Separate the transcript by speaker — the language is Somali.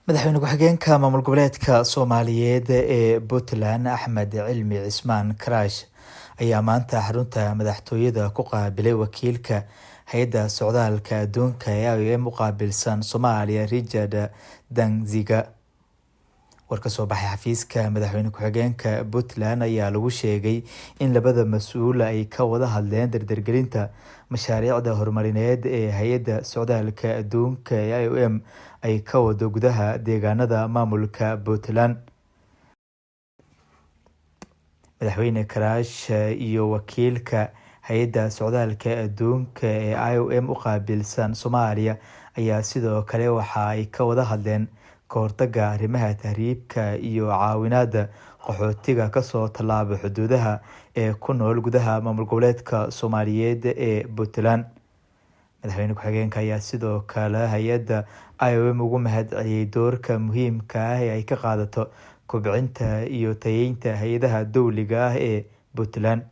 Speaker 1: madaxweyne ku-xigeenka maamul goboleedka Soomaaliyeed ee Puntland Axmed Cilmi Cismaan Karash ayaa maanta xarunta madaxtooyada ku qaabilay wakiilka hay'adda socdaalka adduunka ee IOM u qaabilsan Soomaaliya Richard Danziga. War ka soo baxay xafiiska madaxweyne ku-xigeenka Puntland ayaa lagu sheegay in labada mas'uul ay ka wada hadleen dardargelinta mashaariicda horumarineed ee hay'adda socdaalka adduunka ee IOM ay ka wado gudaha deegaanada maamulka Puntland. Madaxweyne Karash iyo wakiilka hay'adda socdaalka adduunka ee IOM u qaabilsan Soomaaliya ayaa sidoo kale waxa ay ka wada hadleen ka hortagga arrimaha tahriibka iyo caawinada qaxootiga kasoo tallaaba xuduudaha ee ku nool gudaha maamul goboleedka Soomaaliyeed ee Puntland. Madaxweyne ku-xigeenka ayaa sidoo kale hay'adda IOM ugu mahadceliyay doorka muhiimka ah ee ay ka qaadato kobcinta iyo tayeynta hay'adaha dowliga ah ee Puntland.